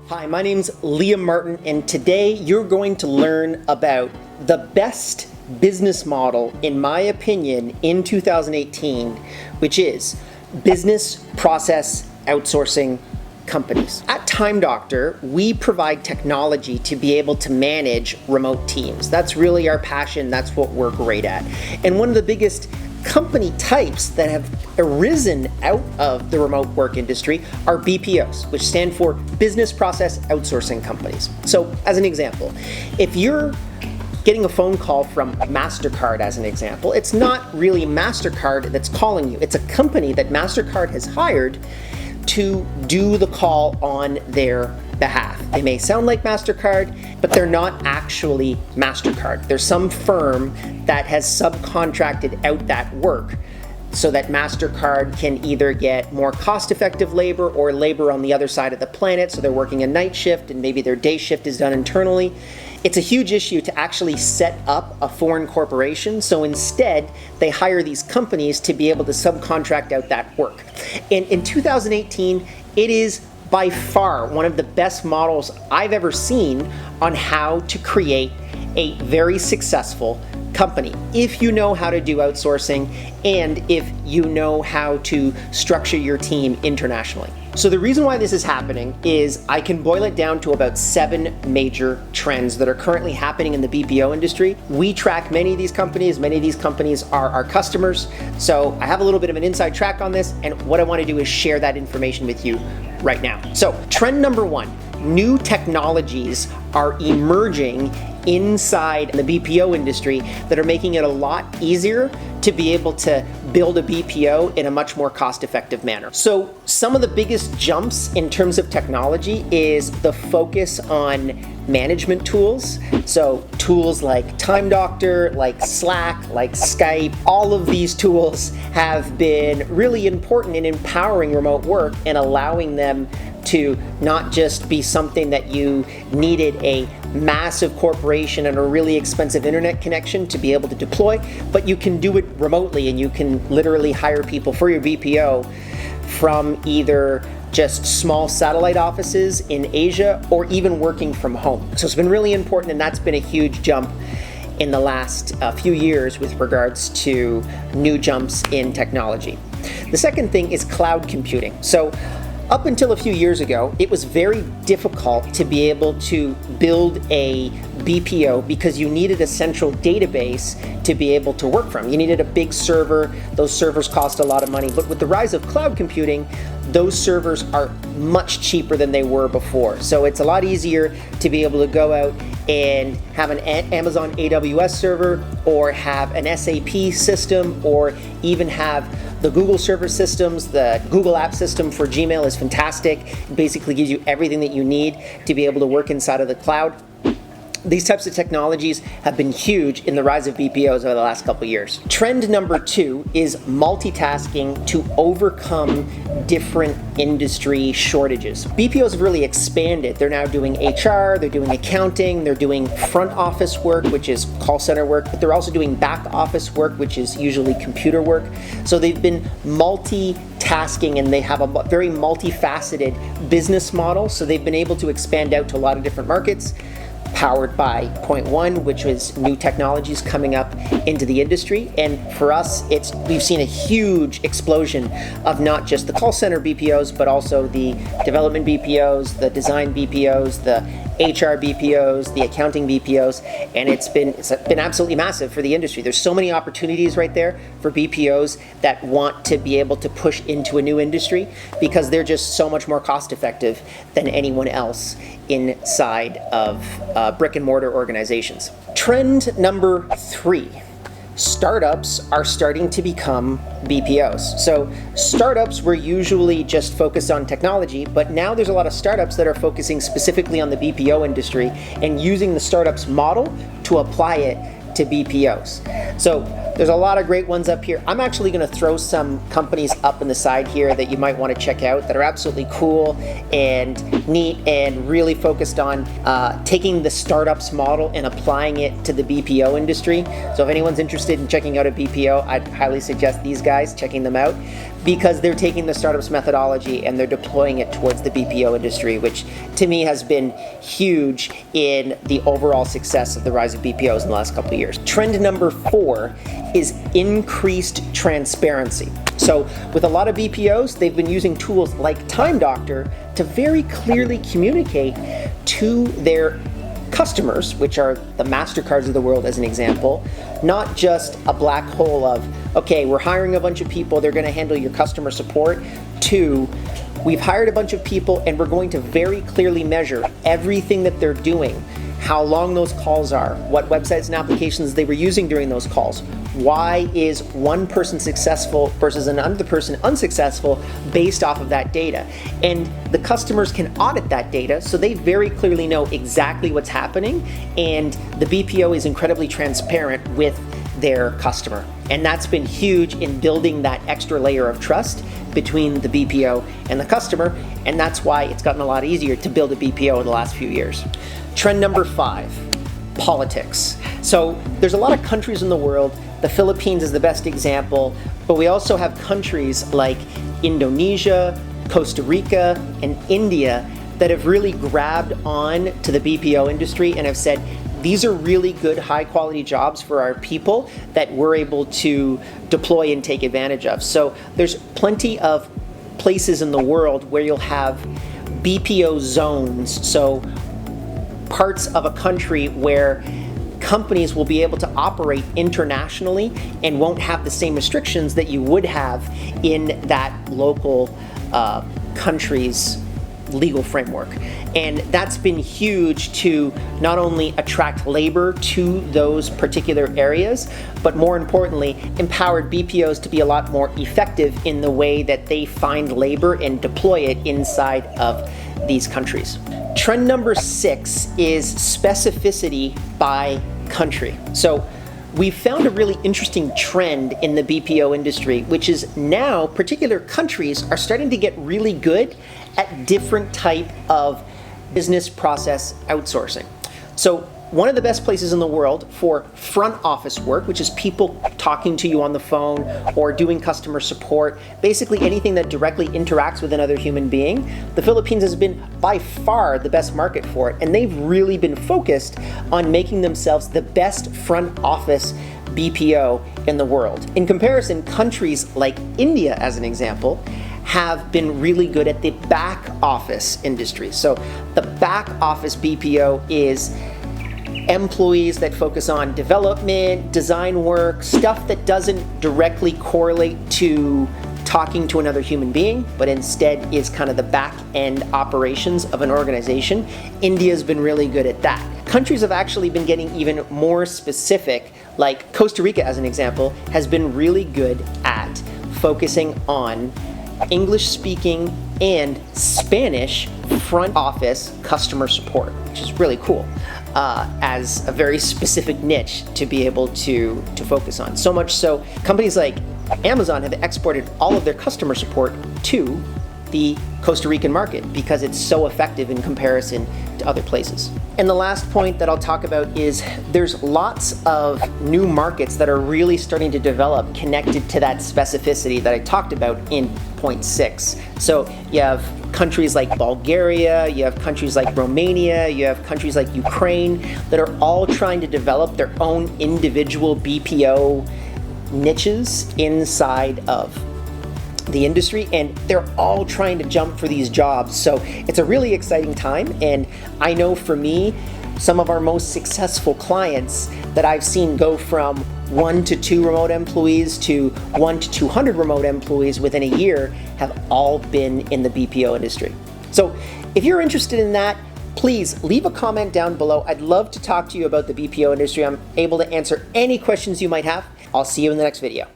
Hi, my name's Liam Martin, and today you're going to learn about the best business model, in my opinion, in 2018, which is business process outsourcing companies. At Time Doctor, we provide technology to be able to manage remote teams. That's really our passion. That's what we're great at. And one of the biggest company types that have arisen out of the remote work industry are BPOs, which stand for business process outsourcing companies. So as an example, if you're getting a phone call from MasterCard as an example, it's not really MasterCard that's calling you. It's a company that MasterCard has hired to do the call on their behalf. They may sound like MasterCard, but they're not actually MasterCard. There's some firm that has subcontracted out that work so that MasterCard can either get more cost-effective labor or labor on the other side of the planet, so they're working a night shift and maybe their day shift is done internally. It's a huge issue to actually set up a foreign corporation, so instead they hire these companies to be able to subcontract out that work. And in 2018, it is by far one of the best models I've ever seen on how to create a very successful company if you know how to do outsourcing and if you know how to structure your team internationally. So the reason why this is happening is I can boil it down to about 7 major trends that are currently happening in the BPO industry. We track many of these companies. Many of these companies are our customers. So I have a little bit of an inside track on this, and what I want to do is share that information with you right now. So trend number 1, new technologies are emerging inside the BPO industry that are making it a lot easier to be able to build a BPO in a much more cost-effective manner. So some of the biggest jumps in terms of technology is the focus on management tools. So tools like Time Doctor, like Slack, like Skype, all of these tools have been really important in empowering remote work and allowing them to not just be something that you needed a massive corporation and a really expensive internet connection to be able to deploy, but you can do it remotely and you can literally hire people for your BPO from either just small satellite offices in Asia or even working from home. So it's been really important, and that's been a huge jump in the last few years with regards to new jumps in technology. The second thing is cloud computing. So up until a few years ago, it was very difficult to be able to build a BPO because you needed a central database to be able to work from. You needed a big server. Those servers cost a lot of money. But with the rise of cloud computing, those servers are much cheaper than they were before. So it's a lot easier to be able to go out and have an Amazon AWS server or have an SAP system or even have the Google server systems. The Google app system for Gmail is fantastic. It basically gives you everything that you need to be able to work inside of the cloud. These types of technologies have been huge in the rise of BPOs over the last couple of years. Trend number 2 is multitasking to overcome different industry shortages. BPOs have really expanded. They're now doing HR, they're doing accounting, they're doing front office work, which is call center work, but they're also doing back office work, which is usually computer work. So they've been multitasking and they have a very multifaceted business model. So they've been able to expand out to a lot of different markets, powered by point 1, which was new technologies coming up into the industry. And for us, we've seen a huge explosion of not just the call center BPOs, but also the development BPOs, the design BPOs, the HR BPOs, the accounting BPOs, and it's been absolutely massive for the industry. There's so many opportunities right there for BPOs that want to be able to push into a new industry because they're just so much more cost effective than anyone else inside of brick and mortar organizations. Trend number 3. Startups are starting to become BPOs. So startups were usually just focused on technology, but now there's a lot of startups that are focusing specifically on the BPO industry and using the startups model to apply it to BPOs. So There's a lot of great ones up here. I'm actually going to throw some companies up in the side here that you might want to check out that are absolutely cool and neat and really focused on taking the startups model and applying it to the BPO industry. So if anyone's interested in checking out a BPO, I'd highly suggest these guys checking them out, because they're taking the startups methodology and they're deploying it towards the BPO industry, which to me has been huge in the overall success of the rise of BPOs in the last couple of years. Trend number 4 is increased transparency. So with a lot of BPOs, they've been using tools like Time Doctor to very clearly communicate to their customers, which are the MasterCards of the world as an example, not just a black hole of, okay, we're hiring a bunch of people, they're going to handle your customer support, to we've hired a bunch of people and we're going to very clearly measure everything that they're doing, how long those calls are, what websites and applications they were using during those calls. Why is one person successful versus another person unsuccessful based off of that data? And the customers can audit that data, so they very clearly know exactly what's happening, and the BPO is incredibly transparent with their customer. And that's been huge in building that extra layer of trust between the BPO and the customer, and that's why it's gotten a lot easier to build a BPO in the last few years. Trend number 5, politics. So there's a lot of countries in the world. The Philippines is the best example, but we also have countries like Indonesia, Costa Rica, and India that have really grabbed on to the BPO industry and have said, these are really good, high quality jobs for our people that we're able to deploy and take advantage of. So there's plenty of places in the world where you'll have BPO zones, so parts of a country where companies will be able to operate internationally and won't have the same restrictions that you would have in that local country's legal framework. And that's been huge to not only attract labor to those particular areas, but more importantly, empowered BPOs to be a lot more effective in the way that they find labor and deploy it inside of these countries. Trend number 6 is specificity by country. So we found a really interesting trend in the BPO industry, which is now particular countries are starting to get really good at different type of business process outsourcing. So one of the best places in the world for front office work, which is people talking to you on the phone or doing customer support, basically anything that directly interacts with another human being, the Philippines has been by far the best market for it. And they've really been focused on making themselves the best front office BPO in the world. In comparison, countries like India, as an example, have been really good at the back office industry. So the back office BPO is employees that focus on development, design work, stuff that doesn't directly correlate to talking to another human being, but instead is kind of the back end operations of an organization. India's been really good at that. Countries have actually been getting even more specific, like Costa Rica, as an example, has been really good at focusing on English speaking and Spanish front office customer support, which is really cool. As a very specific niche to be able to focus on. So much so, companies like Amazon have exported all of their customer support to the Costa Rican market because it's so effective in comparison to other places. And the last point that I'll talk about is there's lots of new markets that are really starting to develop connected to that specificity that I talked about in point 6. So you have countries like Bulgaria, you have countries like Romania, you have countries like Ukraine that are all trying to develop their own individual BPO niches inside of the industry, and they're all trying to jump for these jobs. So it's a really exciting time, and I know for me, some of our most successful clients that I've seen go from 1 to 2 remote employees to 1 to 200 remote employees within a year have all been in the BPO industry. So if you're interested in that, please leave a comment down below. I'd love to talk to you about the BPO industry. I'm able to answer any questions you might have. I'll see you in the next video.